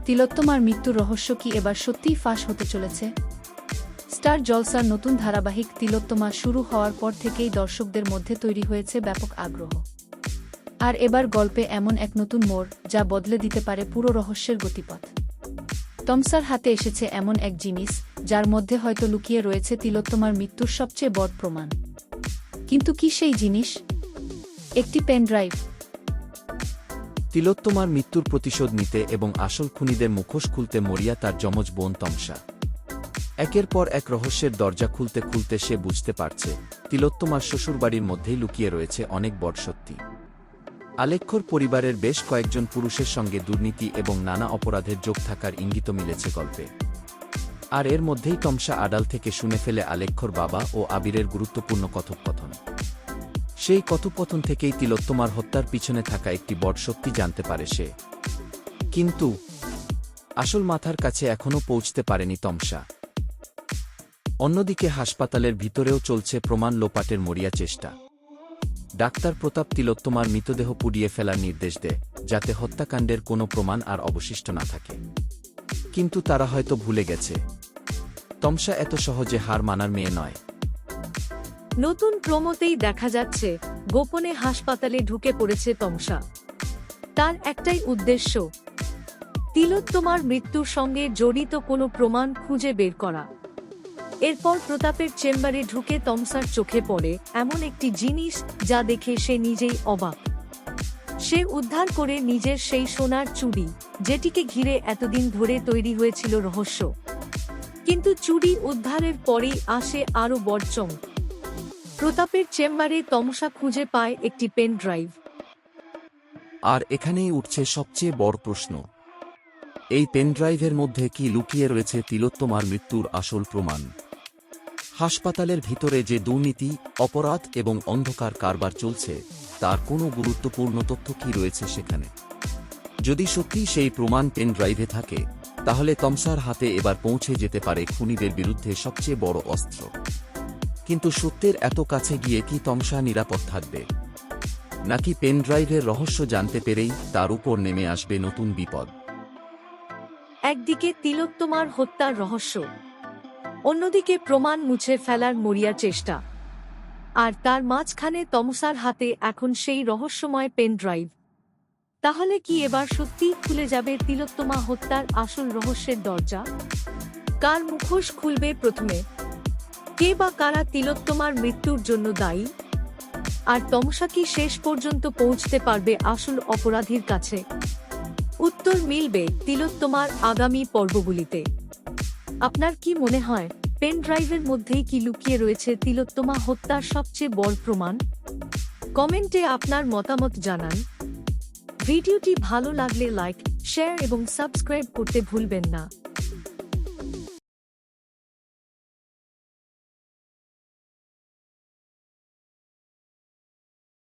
তিলোত্তমার মৃত্যুর রহস্য কি এবার সত্যিই ফাঁস হতে চলেছে? স্টার জলসার নতুন ধারাবাহিক তিলোত্তমা শুরু হওয়ার পর থেকেই দর্শকদের মধ্যে তৈরি হয়েছে ব্যাপক আগ্রহ। আর এবার গল্পে এমন এক নতুন মোড় যা বদলে দিতে পারে পুরো রহস্যের গতিপথ। তমসার হাতে এসেছে এমন এক জিনিস যার মধ্যে হয়তো লুকিয়ে রয়েছে তিলোত্তমার মৃত্যুর সবচেয়ে বড় প্রমাণ। কিন্তু কি সেই জিনিস? একটি পেন ড্রাইভ। তিলোত্তমার মৃত্যুর প্রতিশোধ নিতে এবং আসল খুনিদের মুখোশ খুলতে মরিয়া তার যমজ বোন তমসা। একের পর এক রহস্যের দরজা খুলতে খুলতে সে বুঝতে পারছে তিলোত্তমার শ্বশুরবাড়ির মধ্যেই লুকিয়ে রয়েছে অনেক বড় সত্যি। আলেখ্যর পরিবারের বেশ কয়েকজন পুরুষের সঙ্গে দুর্নীতি এবং নানা অপরাধের যোগ থাকার ইঙ্গিত মিলেছে গল্পে। আর এর মধ্যেই তমসা আড়াল থেকে শুনে ফেলে আলেখ্যর বাবা ও আবিরের গুরুত্বপূর্ণ কথোপকথন। সেই কথোপকথন থেকেই তিলোত্তমার হত্যার পিছনে থাকা একটি বড় সত্যি জানতে পারে সে। কিন্তু আসল মাথার কাছে এখনও পৌঁছতে পারেনি তমসা। অন্যদিকে হাসপাতালের ভিতরেও চলছে প্রমাণ লোপাটের মরিয়া চেষ্টা। ডাক্তার প্রতাপ তিলোত্তমার মৃতদেহ পুড়িয়ে ফেলার নির্দেশ দেয় যাতে হত্যাকাণ্ডের কোনো প্রমাণ আর অবশিষ্ট না থাকে। কিন্তু তারা হয়তো ভুলে গেছে তমসা এত সহজে হার মানার মেয়ে নয়। নতুন প্রোমোতেই দেখা যাচ্ছে গোপনে হাসপাতালে ঢুকে পড়েছে তমসা। তার একটাই উদ্দেশ্য, তিলোত্তমার মৃত্যুর সঙ্গে জড়িত কোনো প্রমাণ খুঁজে বের করা। এরপর প্রতাপের চেম্বারে ঢুকে তমসার চোখে পড়ে এমন একটি জিনিস যা দেখে সে নিজেই অবাক। সে উদ্ধার করে নিজের সেই সোনার চুড়ি, যেটিকে ঘিরে এতদিন ধরে তৈরি হয়েছিল রহস্য। কিন্তু চুড়ি উদ্ধারের পরেই আসে আরও বড় চমক। প্রতাপের চেম্বারে তমসা খুঁজে পায় একটি পেন ড্রাইভ। আর এখানেই উঠছে সবচেয়ে বড় প্রশ্ন, এই পেনড্রাইভের মধ্যে কি লুকিয়ে রয়েছে তিলোত্তমার মৃত্যুর আসল প্রমাণ? হাসপাতালের ভিতরে যে দুর্নীতি, অপরাধ এবং অন্ধকার কারবার চলছে তার কোনো গুরুত্বপূর্ণ তথ্য কি রয়েছে সেখানে? যদি সত্যি সেই প্রমাণ পেন ড্রাইভে থাকে তাহলে তমসার হাতে এবার পৌঁছে যেতে পারে খুনিদের বিরুদ্ধে সবচেয়ে বড় অস্ত্র। কিন্তু সত্যের এত কাছে গিয়ে কি তমসা নিরাপদ থাকবে, নাকি পেন ড্রাইভের রহস্য জানতে পেরেই তার উপর নেমে আসবে নতুন বিপদ? একদিকে তিলোত্তমার হত্যার রহস্য, অন্যদিকে প্রমাণ মুছে ফেলার মরিয়া চেষ্টা, আর তার মাঝখানে তমসার হাতে এখন সেই রহস্যময় পেন ড্রাইভ। তাহলে কি এবার সত্যিই খুলে যাবে তিলোত্তমা হত্যার আসল রহস্যের দরজা? কার মুখোশ খুলবে প্রথমে? কে বা কারা তিলোত্তমার মৃত্যুর জন্য দায়ী? আর তমসা কি শেষ পর্যন্ত পৌঁছতে পারবে আসল অপরাধীর কাছে? উত্তর মিলবে তিলোত্তমার আগামী পর্বগুলিতে। আপনার কি মনে হয়, পেন ড্রাইভের মধ্যেই কি লুকিয়ে রয়েছে তিলোত্তমা হত্যার সবচেয়ে বড় প্রমাণ? কমেন্টে আপনার মতামত জানান। ভিডিওটি ভালো লাগলে লাইক, শেয়ার এবং সাবস্ক্রাইব করতে ভুলবেন না।